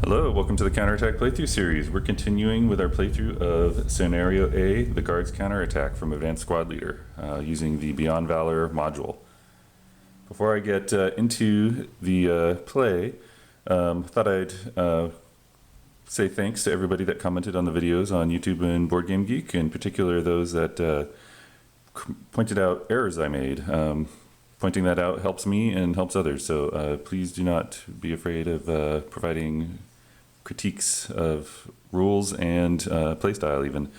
Hello, welcome to the Counterattack playthrough series. We're continuing with our playthrough of Scenario A, the Guards Counterattack from Advanced Squad Leader, using the Beyond Valor module. Before I get into the play, thought I'd say thanks to everybody that commented on the videos on YouTube and Board Game Geek, in particular those that pointed out errors I made. Pointing that out helps me and helps others, so please do not be afraid of providing critiques of rules and playstyle even.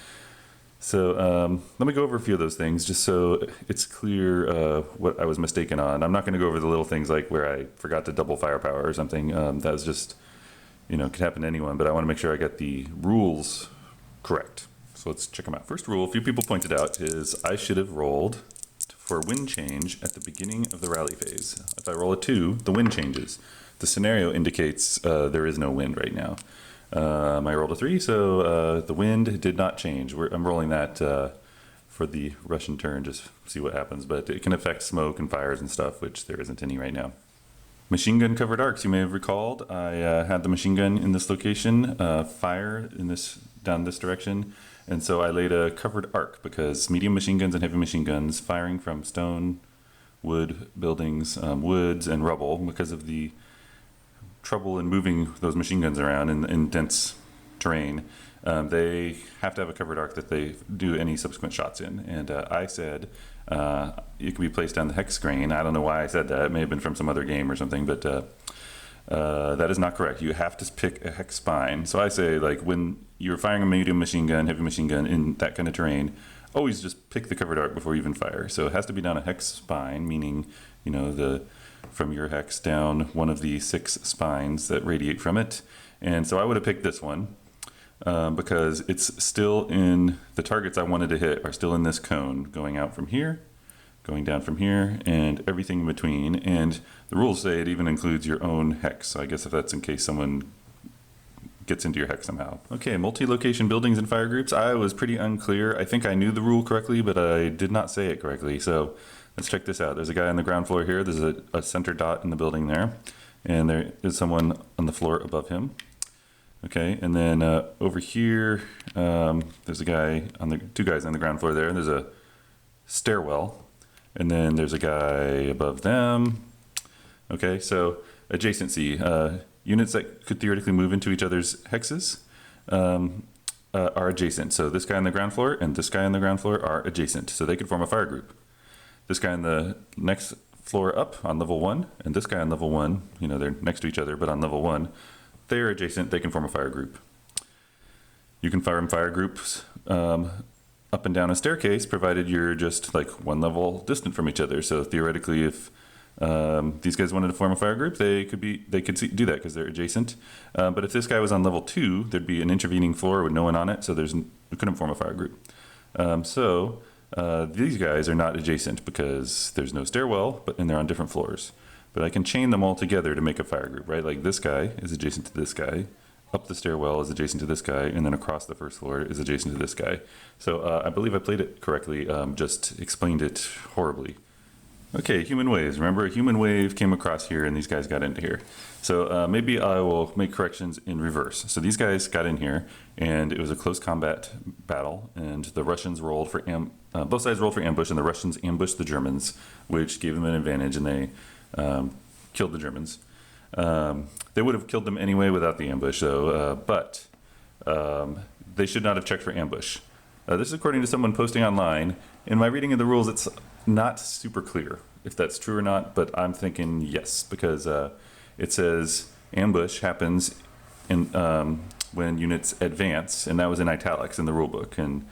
So let me go over a few of those things just so it's clear what I was mistaken on. I'm not going to go over the little things like where I forgot to double firepower or something. That was just, you know, could happen to anyone, but I want to make sure I get the rules correct. So let's check them out. First rule, a few people pointed out, is I should have rolled for wind change at the beginning of the rally phase. If I roll a 2, the wind changes. The scenario indicates there is no wind right now. I rolled a 3, so the wind did not change. I'm rolling that for the Russian turn, just see what happens, but it can affect smoke and fires and stuff, which there isn't any right now. Machine gun covered arcs, you may have recalled. I had the machine gun in this location, fire in this down this direction, and so I laid a covered arc because medium machine guns and heavy machine guns firing from stone, wood, buildings, woods, and rubble, because of the trouble in moving those machine guns around in dense terrain, they have to have a covered arc that they do any subsequent shots in. And I said it can be placed on the hex grain. I don't know why I said that. It may have been from some other game or something, but that is not correct. You have to pick a hex spine. So I say, like, when you're firing a medium machine gun, heavy machine gun in that kind of terrain, always just pick the covered arc before you even fire. So it has to be down a hex spine, meaning, you know, from your hex down one of the 6 spines that radiate from it. And so I would have picked this one because it's still in, the targets I wanted to hit are still in this cone, going out from here, going down from here, and everything in between. And the rules say it even includes your own hex. So I guess if that's in case someone gets into your hex somehow. Okay, multi-location buildings and fire groups. I was pretty unclear. I think I knew the rule correctly, but I did not say it correctly. So let's check this out. There's a guy on the ground floor here. There's a center dot in the building there. And there is someone on the floor above him. Okay, and then over here, there's a guy on the, 2 guys on the ground floor there. There's a stairwell. And then there's a guy above them. Okay, so adjacency. Units that could theoretically move into each other's hexes are adjacent. So this guy on the ground floor and this guy on the ground floor are adjacent. So they could form a fire group. This guy on the next floor up on level 1 and this guy on level 1, you know, they're next to each other, but on level 1, they're adjacent. They can form a fire group. You can form fire groups up and down a staircase, provided you're just like 1 level distant from each other. So theoretically, if these guys wanted to form a fire group, they could do that because they're adjacent. But if this guy was on level 2, there'd be an intervening floor with no one on it, so we couldn't form a fire group. These guys are not adjacent because there's no stairwell, and they're on different floors. But I can chain them all together to make a fire group, right? Like this guy is adjacent to this guy, up the stairwell is adjacent to this guy, and then across the first floor is adjacent to this guy. So I believe I played it correctly, just explained it horribly. Okay, human waves. Remember, a human wave came across here and these guys got into here. So maybe I will make corrections in reverse. So these guys got in here and it was a close combat battle, and the Russians rolled for, both sides rolled for ambush, and the Russians ambushed the Germans, which gave them an advantage, and they killed the Germans. They would have killed them anyway without the ambush though, but they should not have checked for ambush. This is according to someone posting online. In my reading of the rules, it's not super clear if that's true or not, but I'm thinking yes, because it says ambush happens in, when units advance, and that was in italics in the rule book. And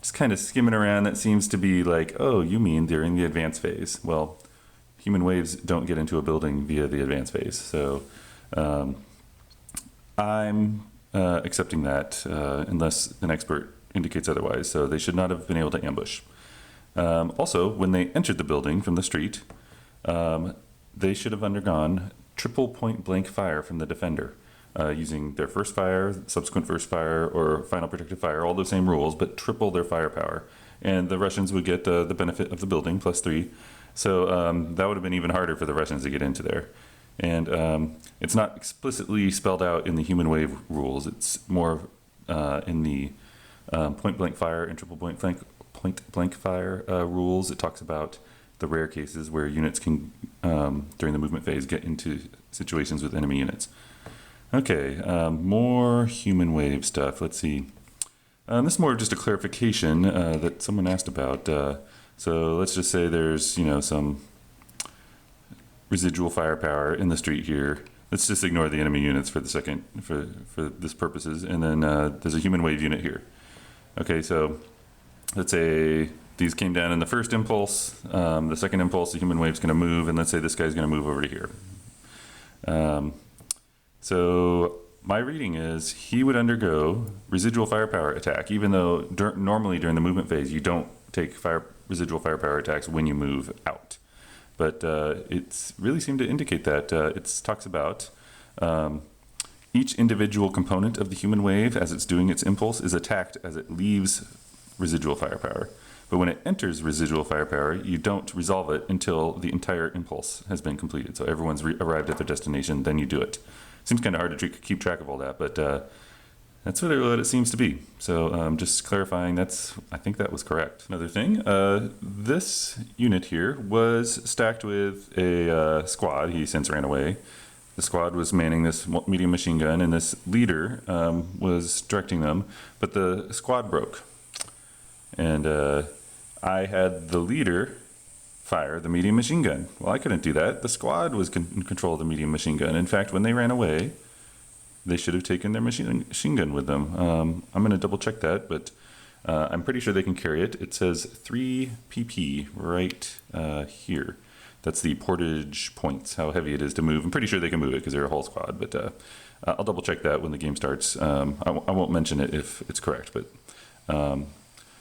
just kind of skimming around, that seems to be like, oh, you mean during the advance phase. Well, human waves don't get into a building via the advance phase. So I'm accepting that unless an expert indicates otherwise. So they should not have been able to ambush. Also, when they entered the building from the street, they should have undergone triple point blank fire from the defender, using their first fire, subsequent first fire, or final protective fire, all the same rules, but triple their firepower. And the Russians would get the benefit of the building, +3. So that would have been even harder for the Russians to get into there. And it's not explicitly spelled out in the human wave rules. It's more in the point blank fire and triple point blank fire rules. It talks about the rare cases where units can, during the movement phase, get into situations with enemy units. Okay, more human wave stuff. Let's see. This is more of just a clarification that someone asked about. So let's just say there's, some residual firepower in the street here. Let's just ignore the enemy units for the second, for this purposes. And then there's a human wave unit here. Okay, so let's say these came down in the first impulse. The second impulse, the human wave's going to move, and let's say this guy's going to move over to here. So my reading is he would undergo residual firepower attack, even though normally during the movement phase you don't take residual firepower attacks when you move out. But it really seemed to indicate that it talks about each individual component of the human wave as it's doing its impulse is attacked as it leaves residual firepower. But when it enters residual firepower, you don't resolve it until the entire impulse has been completed. So everyone's arrived at their destination, then you do it. Seems kind of hard to keep track of all that, but that's what it seems to be. So just clarifying, I think that was correct. Another thing, this unit here was stacked with a squad. He since ran away. The squad was manning this medium machine gun, and this leader was directing them, but the squad broke. And I had the leader fire the medium machine gun. Well, I couldn't do that. The squad was in control of the medium machine gun. In fact, when they ran away, they should have taken their machine gun with them. I'm going to double check that, but I'm pretty sure they can carry it. It says 3 pp right here. That's the portage points, how heavy it is to move. I'm pretty sure they can move it because they're a whole squad, but I'll double check that when the game starts. I won't mention it if it's correct, but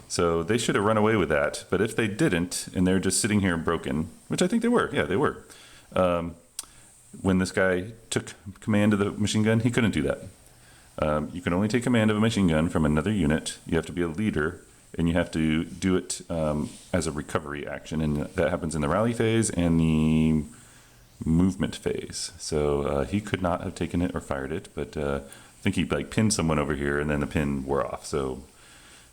so they should have run away with that. But if they didn't, and they're just sitting here broken, which I think they were, yeah, they were. When this guy took command of the machine gun, he couldn't do that. You can only take command of a machine gun from another unit. You have to be a leader, and you have to do it as a recovery action, and that happens in the rally phase and the movement phase. So he could not have taken it or fired it, but I think he pinned someone over here, and then the pin wore off. So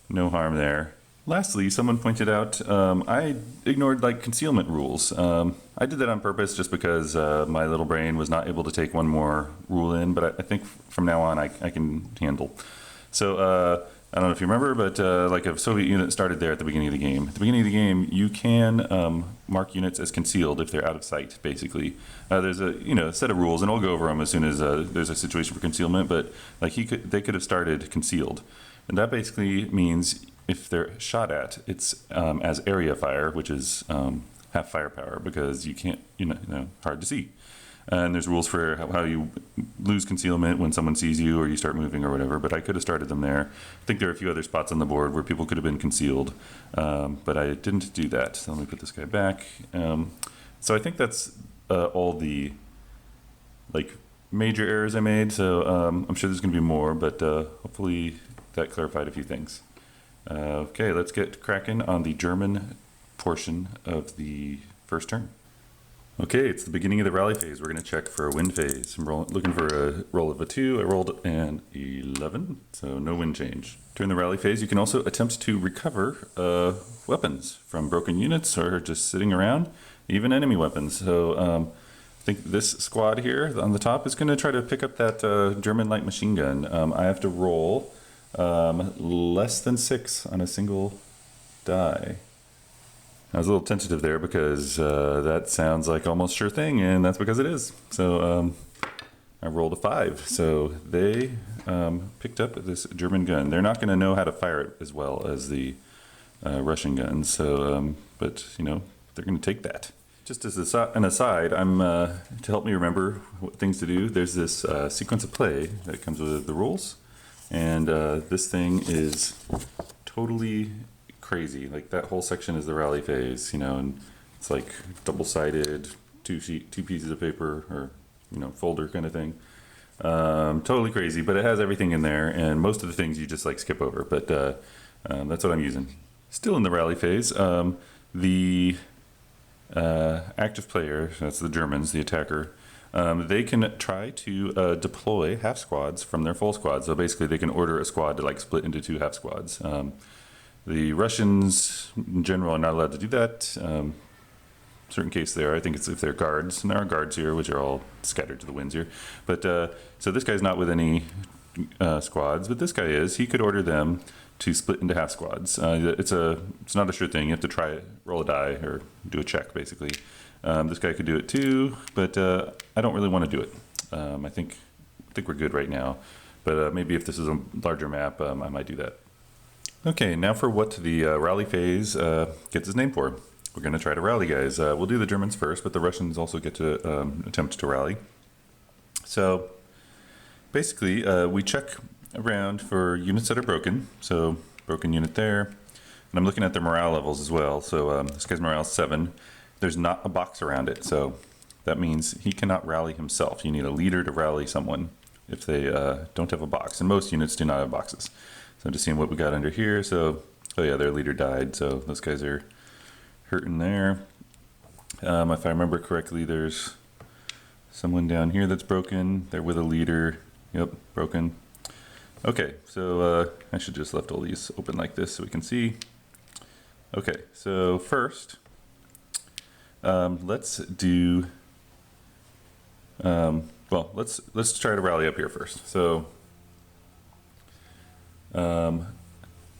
no harm there. Lastly, someone pointed out I ignored concealment rules. I did that on purpose just because my little brain was not able to take one more rule in, but I think from now on I can handle. So I don't know if you remember, but a Soviet unit started there at the beginning of the game. At the beginning of the game, you can mark units as concealed if they're out of sight, basically. There's a set of rules, and I'll go over them as soon as there's a situation for concealment, but they could have started concealed. And that basically means if they're shot at, it's as area fire, which is half firepower, because you can't, hard to see. And there's rules for how you lose concealment when someone sees you or you start moving or whatever, but I could have started them there. I think there are a few other spots on the board where people could have been concealed, but I didn't do that. So let me put this guy back. So I think that's all the major errors I made. So I'm sure there's going to be more, but hopefully that clarified a few things. Okay, let's get cracking on the German portion of the first turn. Okay, it's the beginning of the rally phase. We're going to check for a win phase. I'm looking for a roll of a 2. I rolled an 11, so no win change. During the rally phase, you can also attempt to recover weapons from broken units or just sitting around, even enemy weapons. So I think this squad here on the top is going to try to pick up that German light machine gun. I have to roll less than 6 on a single die. I was a little tentative there because that sounds like almost sure thing, and that's because it is. So I rolled a 5. So they picked up this German gun. They're not going to know how to fire it as well as the Russian guns. So, but they're going to take that. Just as an aside, I'm to help me remember what things to do. There's this sequence of play that comes with the rules, and this thing is totally crazy. That whole section is the rally phase, and it's double-sided, two pieces of paper or folder kind of thing. Totally crazy, but it has everything in there, and most of the things you just skip over. But that's what I'm using. Still in the rally phase, the active player, that's the Germans, the attacker, They can try to deploy half squads from their full squad. So basically, they can order a squad to like split into two half squads. The Russians, in general, are not allowed to do that. Certain case there, I think it's if they're guards, and there are guards here, which are all scattered to the winds here. But so this guy's not with any squads, but this guy is. He could order them to split into half squads. It's not a sure thing. You have to try it, roll a die, or do a check, basically. This guy could do it too, but I don't really want to do it. I think we're good right now, but maybe if this is a larger map, I might do that. Okay, now for what the rally phase gets its name for. We're going to try to rally, guys. We'll do the Germans first, but the Russians also get to attempt to rally. So basically, we check around for units that are broken. So broken unit there. And I'm looking at their morale levels as well. So this guy's morale is 7. There's not a box around it. So that means he cannot rally himself. You need a leader to rally someone if they don't have a box. And most units do not have boxes. So I'm just seeing what we got under here. So, oh yeah, their leader died. So those guys are hurting there. If I remember correctly, there's someone down here that's broken. They're with a leader. Yep, broken. Okay, so I should just left all these open like this so we can see. Okay, so first, let's do. Well, let's try to rally up here first. So,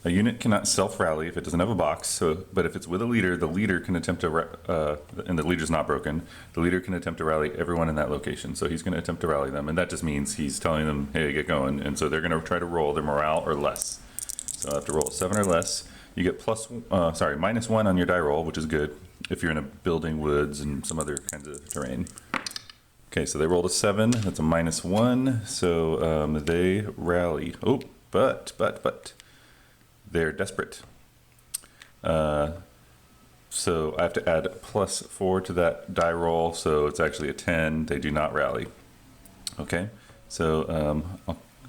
a unit cannot self-rally if it doesn't have a box. So, but if it's with a leader, the leader can attempt to, and the leader's not broken. The leader can attempt to rally everyone in that location. So he's going to attempt to rally them, and that just means he's telling them, "Hey, get going." And so they're going to try to roll their morale or less. So I have to roll 7 or less. You get -1 on your die roll, which is good if you're in a building, woods, and some other kinds of terrain. Okay, so they rolled a 7. That's a -1. So they rally. Oh, but they're desperate. So I have to add +4 to that die roll, so it's actually a 10. They do not rally. Okay, so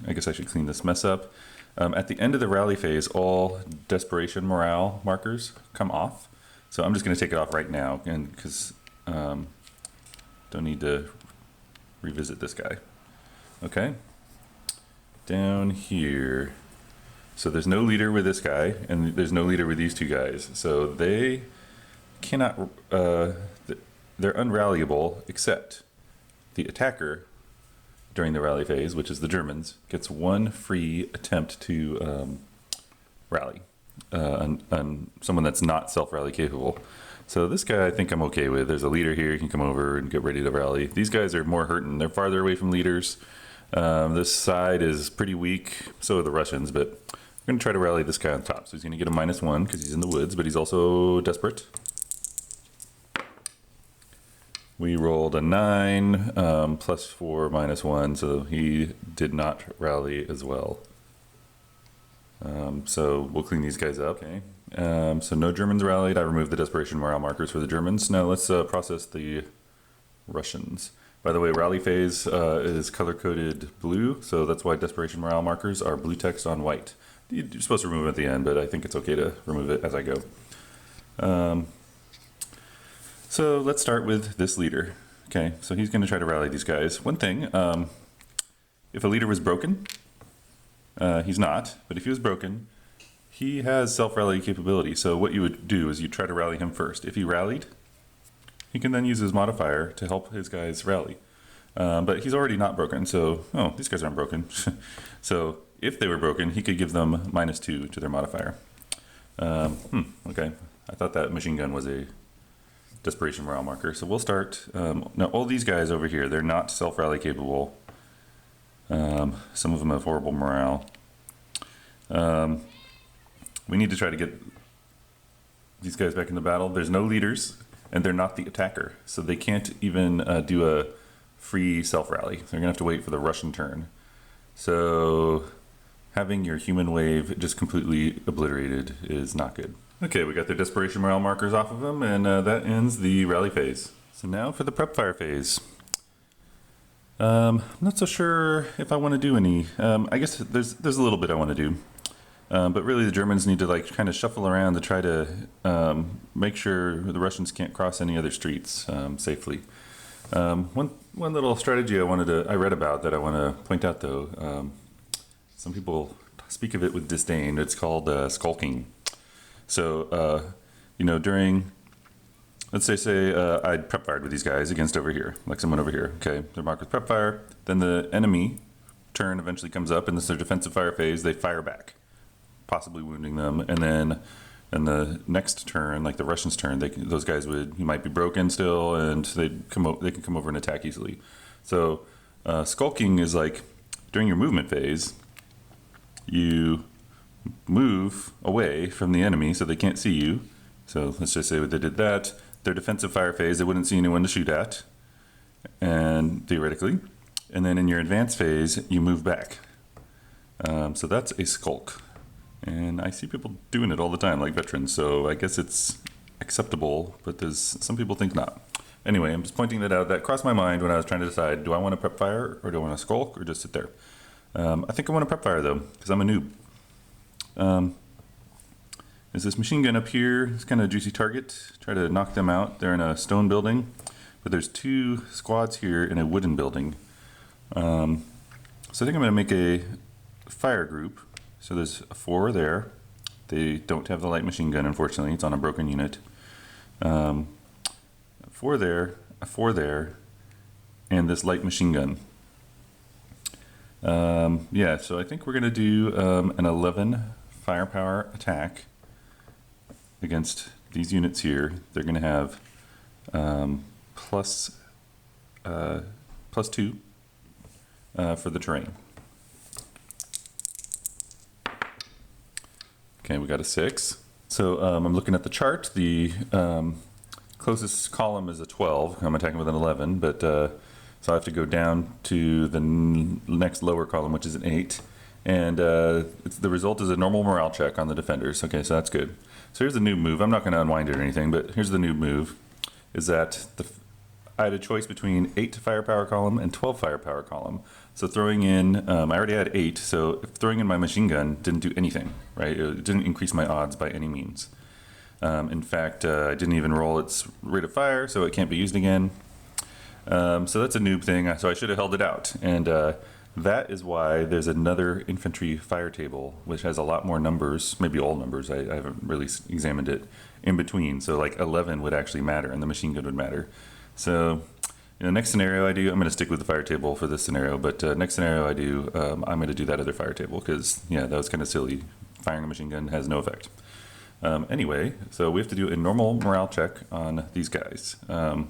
I guess I should clean this mess up. At the end of the rally phase, all desperation morale markers come off. So I'm just going to take it off right now, and because don't need to revisit this guy. Okay, down here. So there's no leader with this guy, and there's no leader with these two guys. So they cannot, they're unrallyable, except the attacker during the rally phase, which is the Germans, gets 1 free attempt to rally on someone that's not self-rally capable. So this guy I think I'm okay with. There's a leader here, he can come over and get ready to rally. These guys are more hurting. They're farther away from leaders. This side is pretty weak, so are the Russians, but I'm going to try to rally this guy on top. So he's going to get a -1 because he's in the woods, but he's also desperate. We rolled a 9, +4, -1, so he did not rally as well. So we'll clean these guys up. Okay. So no Germans rallied. I removed the desperation morale markers for the Germans. Now let's process the Russians. By the way, rally phase is color-coded blue, so that's why desperation morale markers are blue text on white. You're supposed to remove it at the end, but I think it's okay to remove it as I go. So let's start with this leader. Okay, so he's going to try to rally these guys. One thing, if a leader was broken, he's not, but if he was broken, he has self-rally capability. So what you would do is you try to rally him first. If he rallied, he can then use his modifier to help his guys rally. But he's already not broken, so, oh, these guys aren't broken. So if they were broken, he could give them -2 to their modifier. Okay, I thought that machine gun was a desperation morale marker. So we'll start, now all these guys over here, they're not self-rally capable. Some of them have horrible morale. We need to try to get these guys back in the battle. There's no leaders, and they're not the attacker, so they can't even do a free self-rally. They're gonna have to wait for the Russian turn. So having your human wave just completely obliterated is not good. Okay, we got their desperation morale markers off of them, and that ends the rally phase. So now for the prep fire phase. I'm not so sure if I want to do any. I guess there's a little bit I want to do. But really the Germans need to like kind of shuffle around to try to make sure the Russians can't cross any other streets safely. One little strategy I read about that I want to point out though. Some people speak of it with disdain. It's called skulking. So, during, let's say I'd prep fired with these guys against over here, like someone over here. Okay, they're marked with prep fire. Then the enemy turn eventually comes up, and this is their defensive fire phase. They fire back, possibly wounding them, and then in the next turn, like the Russians' turn, those guys you might be broken still, and they can come over and attack easily. So skulking is like during your movement phase, you move away from the enemy so they can't see you. So let's just say they did that. Their defensive fire phase, they wouldn't see anyone to shoot at, and theoretically. And then in your advance phase, you move back. So that's a skulk. And I see people doing it all the time, like veterans. So I guess it's acceptable, but some people think not. Anyway, I'm just pointing that out. That crossed my mind when I was trying to decide, do I want to prep fire or do I want to skulk or just sit there? I think I want to prep fire though, because I'm a noob. Is this machine gun up here? It's kind of a juicy target. Try to knock them out. They're in a stone building, but there's 2 squads here in a wooden building. So I think I'm going to make a fire group. So there's 4 there. They don't have the light machine gun, unfortunately. It's on a broken unit. 4 there, a 4 there, and this light machine gun. Yeah, so I think we're going to do an 11 firepower attack against these units here. They're going to have plus 2 for the terrain. Okay, we got a 6. So I'm looking at the chart. The closest column is a 12. I'm attacking with an 11, but so I have to go down to the next lower column, which is an 8. And the result is a normal morale check on the defenders. Okay, so that's good. So here's the noob move. I'm not going to unwind it or anything, but here's the noob move. Is that I had a choice between 8 firepower column and 12 firepower column. So throwing in, I already had 8, so if throwing in my machine gun didn't do anything, right? It didn't increase my odds by any means. In fact, I didn't even roll its rate of fire, so it can't be used again. So that's a noob thing, so I should have held it out. And that is why there's another infantry fire table, which has a lot more numbers, maybe all numbers, I haven't really examined it, in between. So like 11 would actually matter, and the machine gun would matter. So in the next scenario I do, I'm going to stick with the fire table for this scenario, but next scenario I do, I'm going to do that other fire table, because yeah, that was kind of silly. Firing a machine gun has no effect. Anyway, so we have to do a normal morale check on these guys. We'll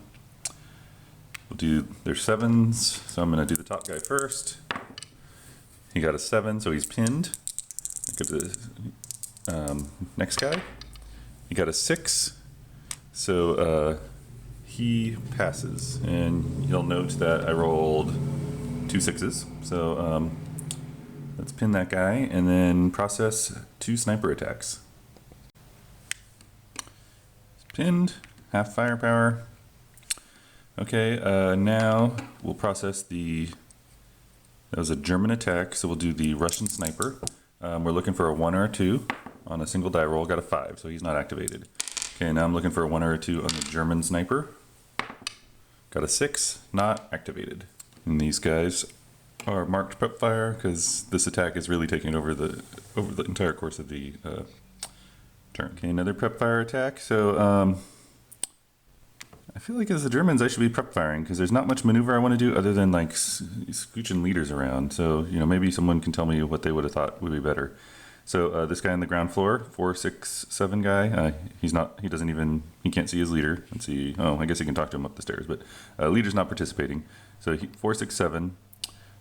do their 7s, so I'm going to do the top guy first. He got a 7, so he's pinned. Go to the next guy. He got a 6, so he passes. And you'll note that I rolled 2 6s, so let's pin that guy and then process 2 sniper attacks. Pinned, half firepower. Okay, now we'll process that was a German attack, so we'll do the Russian sniper. We're looking for a 1 or a 2 on a single die roll, got a 5, so he's not activated. Okay, now I'm looking for a 1 or a 2 on the German sniper. Got a 6, not activated. And these guys are marked prep fire, because this attack is really taking over the entire course of the turn. Okay, another prep fire attack, so I feel like as the Germans I should be prep firing, because there's not much maneuver I want to do other than like scooching leaders around. So maybe someone can tell me what they would have thought would be better. So this guy on the ground floor, 4, 6, 7 guy, he can't see his leader. Let's see, I guess he can talk to him up the stairs, but leader's not participating. So 4, 6, 7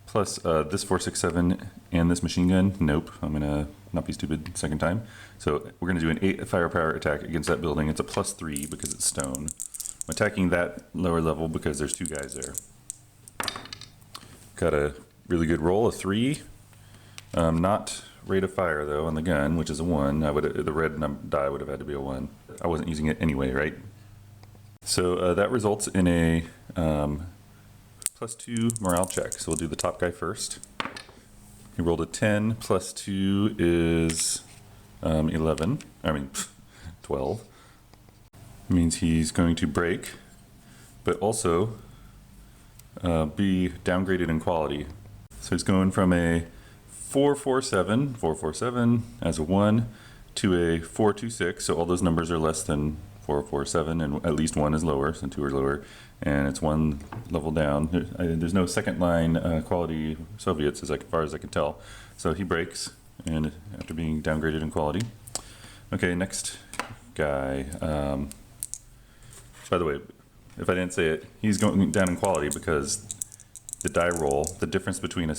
plus this 4, 6, 7 and this machine gun. Nope, I'm gonna not be stupid second time. So we're gonna do an 8 firepower attack against that building. It's a +3 because it's stone. I'm attacking that lower level because there's 2 guys there. Got a really good roll, a 3. Not rate of fire though on the gun, which is a 1. The red die would have had to be a 1. I wasn't using it anyway, right? So that results in a +2 morale check. So we'll do the top guy first. He rolled a 10, +2 is 12. Means he's going to break, but also be downgraded in quality. So he's going from a 447 as a 1 to a 426. So all those numbers are less than 447, and at least 1 is lower, so 2 are lower, and it's 1 level down. There's no second line quality Soviets as far as I can tell. So he breaks, and after being downgraded in quality. Okay, next guy. By the way, if I didn't say it, he's going down in quality because the die roll, the difference between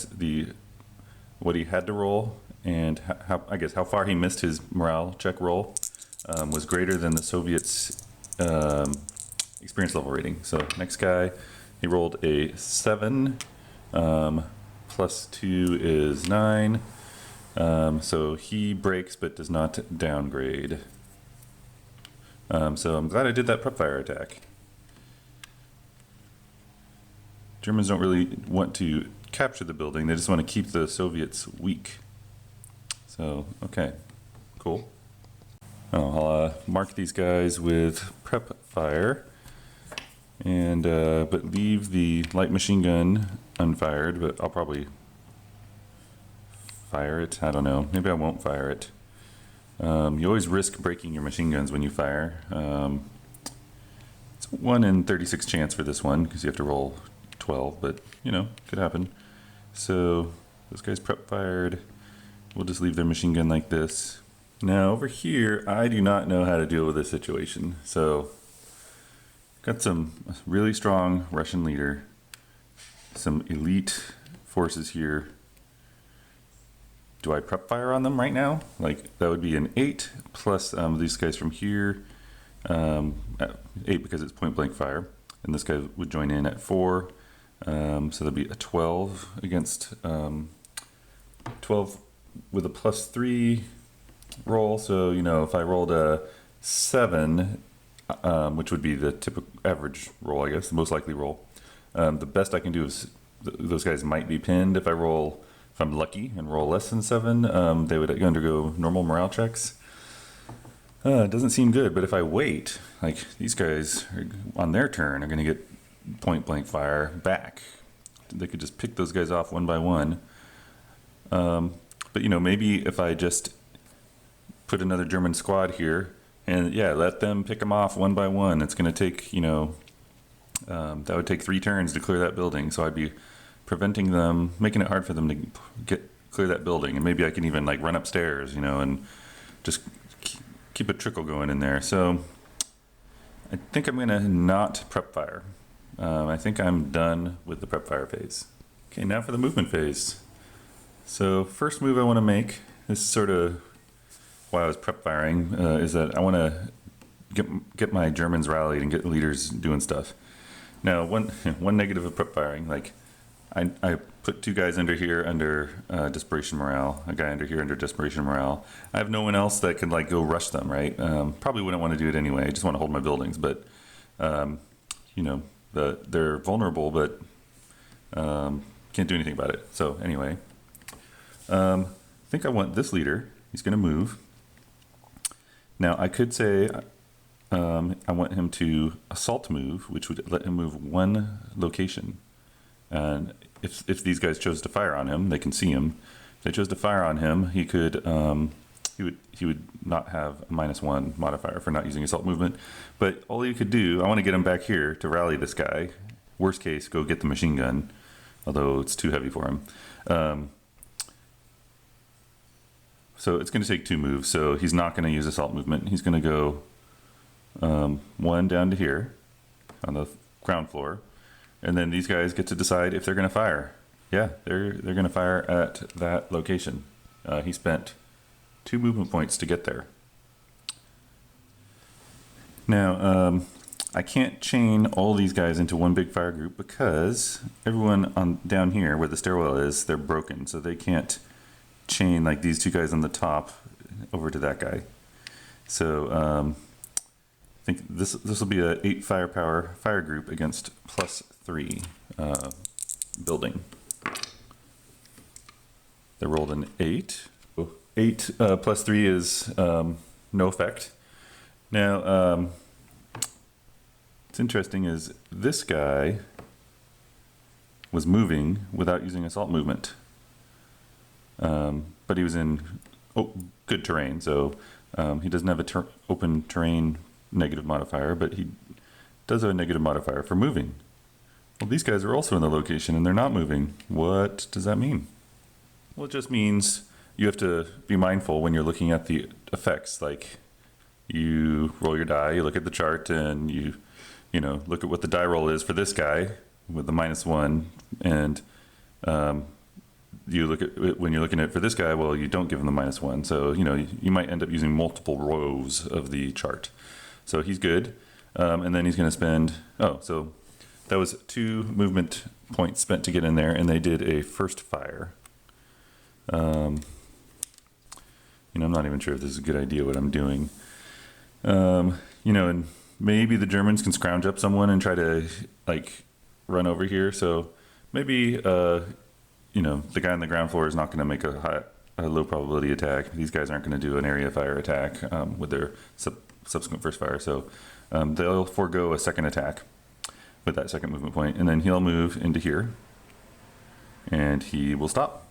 what he had to roll and how far he missed his morale check roll was greater than the Soviets' experience level rating. So next guy, he rolled a 7, plus 2 is 9. So he breaks but does not downgrade. So I'm glad I did that prep fire attack. Germans don't really want to capture the building, they just want to keep the Soviets weak. So, okay, cool. I'll mark these guys with prep fire, and but leave the light machine gun unfired, but I'll probably fire it. I don't know, maybe I won't fire it. You always risk breaking your machine guns when you fire. It's 1 in 36 chance for this one because you have to roll 12, but you know, could happen. So this guy's prep fired. We'll just leave their machine gun like this. Now over here, I do not know how to deal with this situation. So got some really strong Russian leader, some elite forces here. Do I prep fire on them right now? Like that would be an 8 plus these guys from here, 8 because it's point blank fire, and this guy would join in at 4. So there'd be a 12 against 12 with a plus 3 roll. So you know, if I rolled a 7, which would be the typical average roll, I guess the most likely roll, the best I can do is those guys might be pinned if I'm lucky and roll less than 7. They would undergo normal morale checks. It doesn't seem good, but if I wait, like these guys on their turn are going to get point blank fire back. They could just pick those guys off one by one. But you know, maybe if I just put another German squad here and yeah, let them pick them off one by one, it's going to take, you know, that would take 3 turns to clear that building. So I'd be preventing them, making it hard for them to clear that building, and maybe I can even like run upstairs, you know, and just keep a trickle going in there. So I think I'm gonna not prep fire. I think I'm done with the prep fire phase. Okay, now for the movement phase. So first move I want to make, this is sort of why I was prep firing, is that I want to get my Germans rallied and get leaders doing stuff. Now one negative of prep firing, like I put 2 guys under here under desperation morale, a guy under here under desperation morale. I have no one else that could like go rush them, right? Probably wouldn't want to do it anyway. I just want to hold my buildings, but you know, they're vulnerable, but can't do anything about it. So anyway, I think I want this leader. He's going to move. Now I could say I want him to assault move, which would let him move 1 location. And if these guys chose to fire on him, they can see him. If they chose to fire on him, he could he would not have a -1 modifier for not using assault movement. But all he could do, I want to get him back here to rally this guy. Worst case, go get the machine gun, although it's too heavy for him. So it's going to take 2 moves. So he's not going to use assault movement. He's going to go 1 down to here on the ground floor. And then these guys get to decide if they're going to fire. Yeah, they're going to fire at that location. He spent 2 movement points to get there. Now, I can't chain all these guys into one big fire group because everyone down here where the stairwell is, they're broken. So they can't chain like these 2 guys on the top over to that guy. So I think this will be a 8 firepower fire group against +3 building. They rolled an 8. 8 plus 3 is no effect. Now, what's interesting is this guy was moving without using assault movement. But he was in good terrain, so he doesn't have a open terrain negative modifier, but he does have a negative modifier for moving. Well, these guys are also in the location and they're not moving. What does that mean? Well, it just means you have to be mindful when you're looking at the effects. Like, you roll your die, you look at the chart, and you look at what the die roll is for this guy with the -1, and you look at it when you're looking at it for this guy. Well, you don't give him the -1, so you might end up using multiple rows of the chart. So he's good, and then he's going to spend. So that was 2 movement points spent to get in there, and they did a first fire. I'm not even sure if this is a good idea what I'm doing. And maybe the Germans can scrounge up someone and try to run over here. So maybe the guy on the ground floor is not going to make a low probability attack. These guys aren't going to do an area fire attack with their subsequent first fire. So they'll forego a second attack with that second movement point, and then he'll move into here, and he will stop.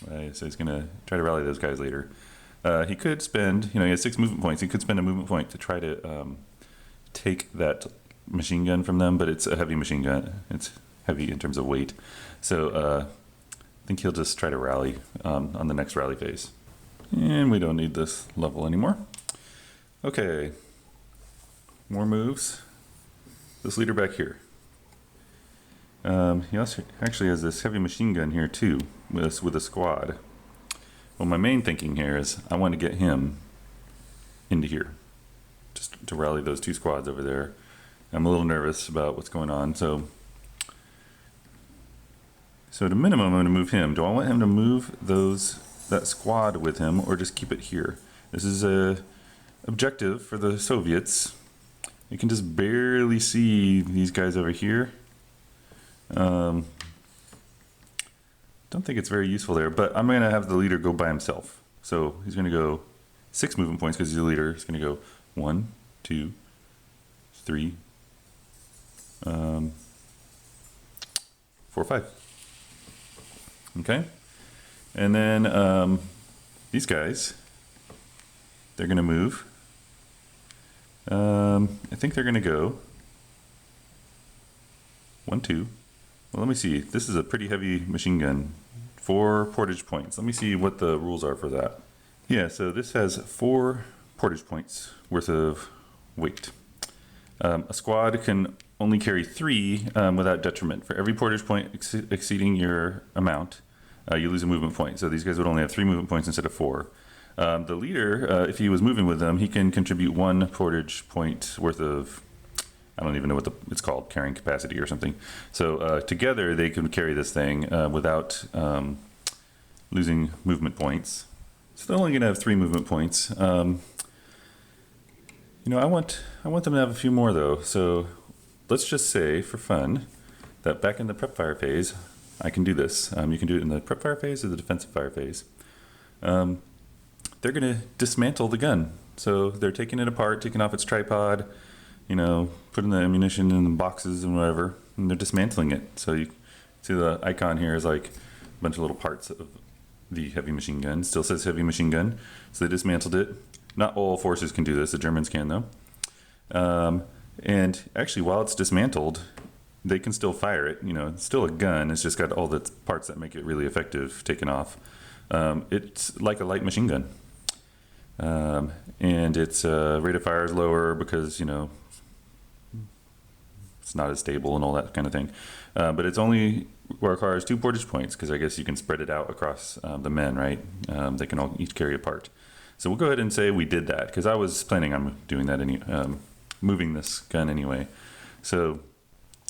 So he's going to try to rally those guys later. He could spend, he has 6 movement points. He could spend a movement point to try to take that machine gun from them, but it's a heavy machine gun. It's heavy in terms of weight. So I think he'll just try to rally on the next rally phase. And we don't need this level anymore. Okay, more moves. This leader back here. He also actually has this heavy machine gun here too, with a squad. Well, my main thinking here is I want to get him into here, just to rally those 2 squads over there. I'm a little nervous about what's going on, so at a minimum, I'm going to move him. Do I want him to move that squad with him, or just keep it here? This is a objective for the Soviets. You can just barely see these guys over here. Don't think it's very useful there, but I'm going to have the leader go by himself. So he's going to go 6 movement points because he's the leader. He's going to go 1, 2, 3, 4, 5. Okay. And then these guys, they're going to move. I think they're going to go 1, 2. Well, let me see. This is a pretty heavy machine gun. 4 portage points. Let me see what the rules are for that. Yeah, so this has 4 portage points worth of weight. A squad can only carry 3 without detriment. For every portage point exceeding your amount, you lose a movement point. So these guys would only have 3 movement points instead of 4. The leader, if he was moving with them, he can contribute 1 portage point worth of, I don't even know what it's called, carrying capacity or something. So together they can carry this thing without losing movement points. So they're only going to have 3 movement points. I want them to have a few more though. So let's just say, for fun, that back in the prep fire phase, I can do this. You can do it in the prep fire phase or the defensive fire phase. They're going to dismantle the gun. So they're taking it apart, taking off its tripod, putting the ammunition in the boxes and whatever, and they're dismantling it. So you see the icon here is like a bunch of little parts of the heavy machine gun. Still says heavy machine gun. So they dismantled it. Not all forces can do this. The Germans can though. And actually, while it's dismantled, they can still fire it. It's still a gun. It's just got all the parts that make it really effective taken off. It's like a light machine gun. And its rate of fire is lower because, it's not as stable and all that kind of thing. But it's only requires 2 portage points because I guess you can spread it out across the men, right? They can all each carry a part. So we'll go ahead and say we did that because I was planning on doing that, moving this gun anyway. So,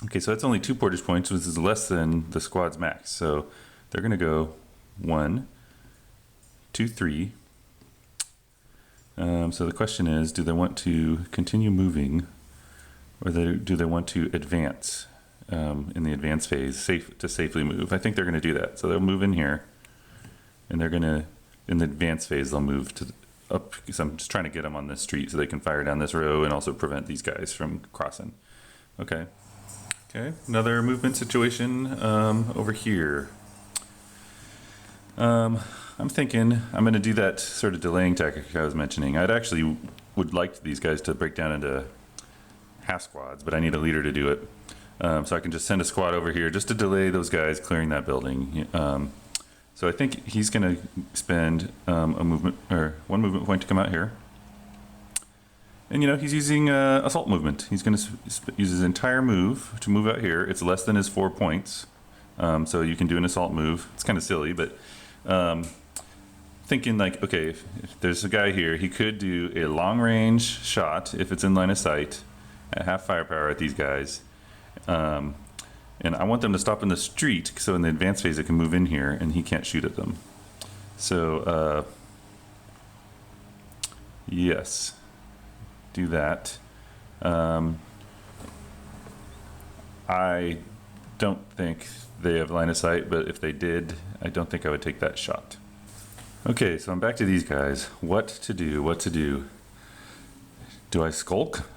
okay, so that's only 2 portage points, which is less than the squad's max. So they're going to go 1, 2, 3. So the question is, do they want to continue moving, or do they want to advance in the advance phase, to safely move? I think they're going to do that. So they'll move in here, and they're going to, in the advance phase, they'll move up, because I'm just trying to get them on this street so they can fire down this row and also prevent these guys from crossing. Okay. Okay, another movement situation over here. I'm thinking I'm going to do that sort of delaying tactic I was mentioning. I'd actually would like these guys to break down into half squads, but I need a leader to do it. So I can just send a squad over here just to delay those guys clearing that building. So I think he's going to spend a movement or one movement point to come out here. And he's using assault movement. He's going to use his entire move to move out here. It's less than his 4 points. So you can do an assault move. It's kind of silly, but thinking like, okay, if there's a guy here, he could do a long range shot if it's in line of sight at half firepower at these guys. And I want them to stop in the street so in the advanced phase it can move in here and he can't shoot at them. So, yes, do that. I don't think they have line of sight, but if they did, I don't think I would take that shot. Okay, so I'm back to these guys. What to do? Do I skulk?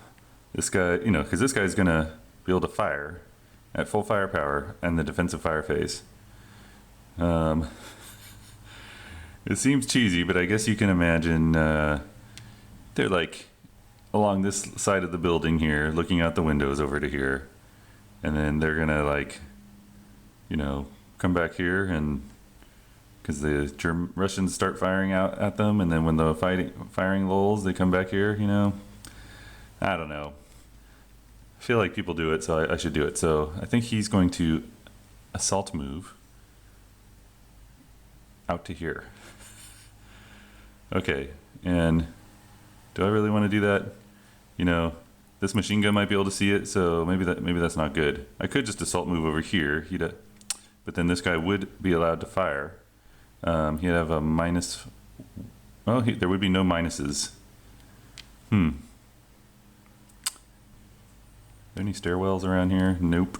This guy, because this guy's gonna be able to fire at full firepower and the defensive fire phase. It seems cheesy, but I guess you can imagine they're like along this side of the building here, looking out the windows over to here, and then they're gonna like, come back here and because the Russians start firing out at them, and then when the firing lulls, they come back here. I don't know. I feel like people do it, so I should do it. So I think he's going to assault move out to here. Okay, and do I really want to do that? This machine gun might be able to see it, so maybe that's not good. I could just assault move over here. But then this guy would be allowed to fire. He'd have a minus. Well, there would be no minuses. Are there any stairwells around here? Nope.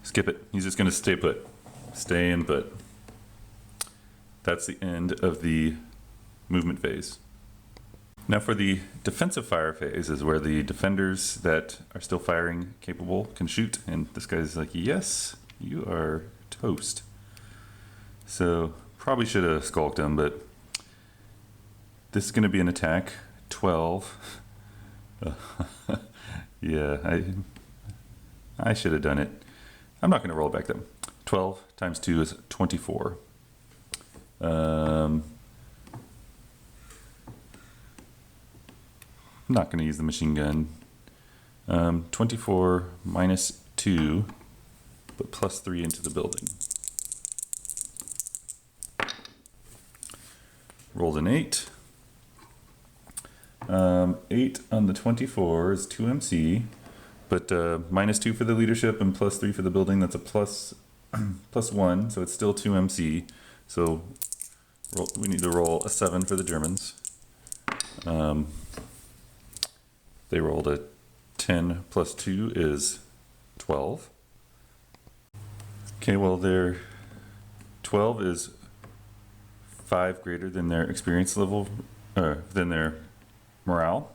Skip it. He's just going to stay put. Stay in put. That's the end of the movement phase. Now for the defensive fire phase is where the defenders that are still firing capable can shoot, and this guy's like, yes, you are toast. So probably should have skulked him, but this is going to be an attack. 12. Yeah, I should have done it. I'm not going to roll it back then. 12 times 2 is 24. I'm not going to use the machine gun. 24 minus 2, but plus 3 into the building. Rolled an 8. 8 on the 24 is 2 MC, but minus 2 for the leadership and plus 3 for the building. That's a plus 1, so it's still 2 MC. So we need to roll a 7 for the Germans. They rolled a 10 plus 2 is 12. Okay, well their 12 is 5 greater than their experience level, than their morale.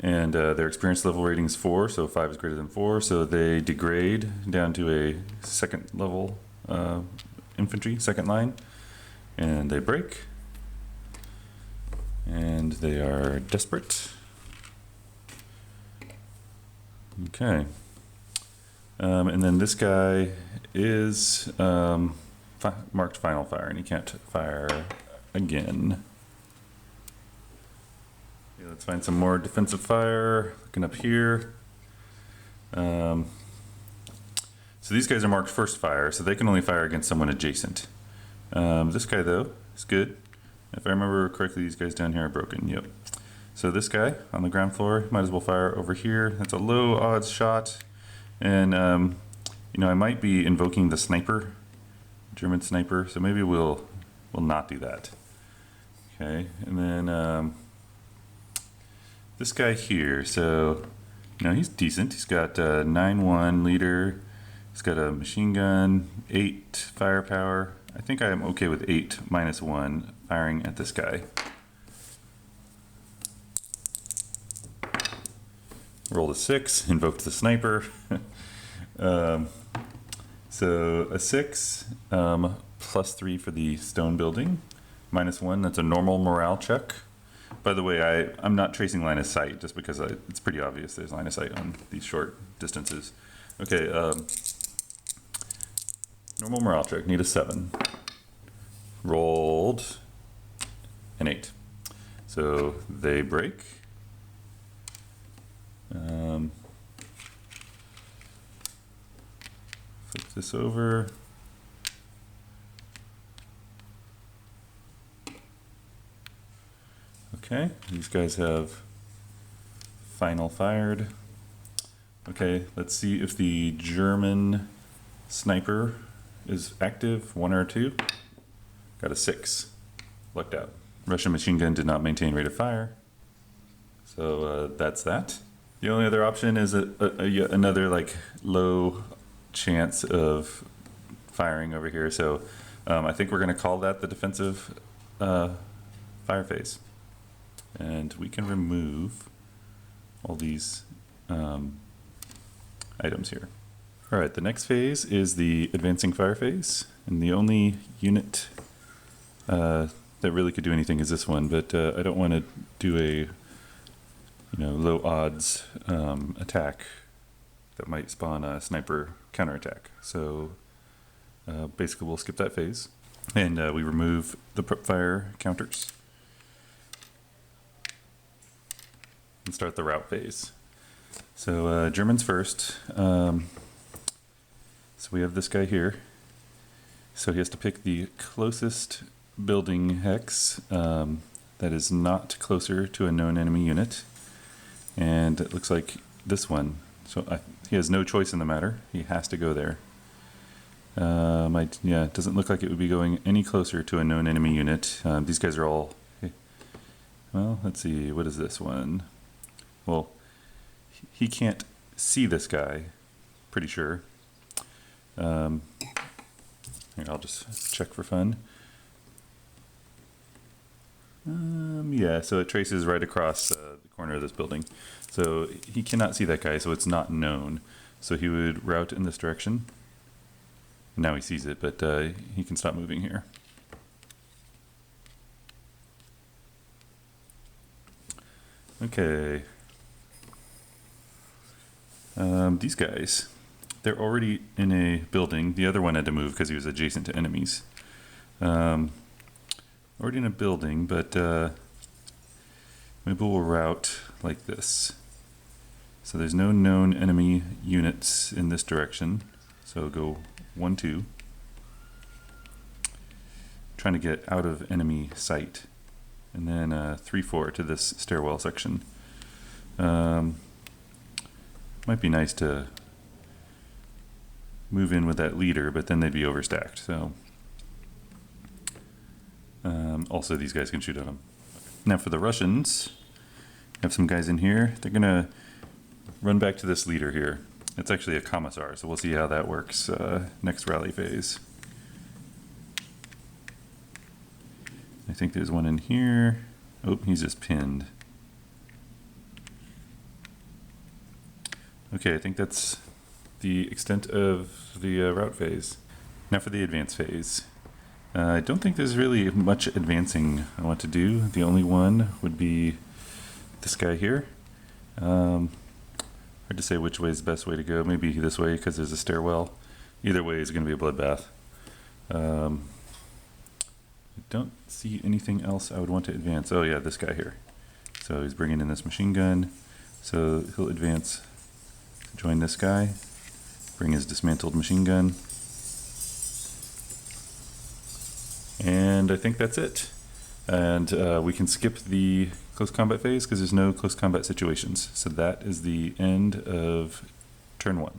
And their experience level rating is 4, so 5 is greater than 4. So they degrade down to a second level infantry, second line. And they break. And they are desperate. Okay, and then this guy is marked final fire, and he can't fire again. Okay, let's find some more defensive fire. Looking up here. So these guys are marked first fire, so they can only fire against someone adjacent. This guy though is good. If I remember correctly, these guys down here are broken. Yep. So this guy on the ground floor, might as well fire over here. That's a low odds shot. And, I might be invoking the sniper, German sniper. So maybe we'll not do that. Okay, and then this guy here. So, he's decent. He's got 9-1 leader. He's got a machine gun, 8 firepower. I think I am okay with 8 minus 1 firing at this guy. Rolled a 6, invoked the sniper. So a 6, +3 for the stone building, -1, that's a normal morale check. By the way, I'm not tracing line of sight just because it's pretty obvious there's line of sight on these short distances. Okay, normal morale check, need a 7. Rolled an 8. So they break. Flip this over. Okay, these guys have final fired. Okay, let's see if the German sniper is active, 1 or 2. Got a 6, lucked out. Russian machine gun did not maintain rate of fire. So that's that. The only other option is yet another like low chance of firing over here. So I think we're gonna call that the defensive fire phase. And we can remove all these items here. All right, the next phase is the advancing fire phase. And the only unit that really could do anything is this one, but I don't want to do a low odds attack that might spawn a sniper counterattack. So basically we'll skip that phase. And we remove the prep fire counters. And start the route phase. So Germans first. So we have this guy here. So he has to pick the closest building hex that is not closer to a known enemy unit. And it looks like this one. So he has no choice in the matter. He has to go there. Yeah, it doesn't look like it would be going any closer to a known enemy unit. These guys are all... Well, let's see. What is this one? Well, he can't see this guy, pretty sure. Here, I'll just check for fun. Yeah, so it traces right across the corner of this building. So he cannot see that guy, so it's not known. So he would route in this direction. Now he sees it, but he can stop moving here. Okay. These guys, they're already in a building. The other one had to move because he was adjacent to enemies. Already in a building, but maybe we'll route like this. So there's no known enemy units in this direction. So go 1, 2. Trying to get out of enemy sight. And then 3, 4 to this stairwell section. Might be nice to move in with that leader, but then they'd be overstacked. So also these guys can shoot at them. Now for the Russians, have some guys in here. They're gonna run back to this leader here. It's actually a commissar, so we'll see how that works next rally phase. I think there's one in here. Oh, he's just pinned. Okay, I think that's the extent of the route phase. Now for the advance phase. I don't think there's really much advancing I want to do. The only one would be this guy here. Hard to say which way is the best way to go. Maybe this way because there's a stairwell. Either way is going to be a bloodbath. I don't see anything else I would want to advance. Oh yeah, this guy here. So he's bringing in this machine gun. So he'll advance, join this guy, bring his dismantled machine gun. And I think that's it. And we can skip the close combat phase because there's no close combat situations. So that is the end of turn 1.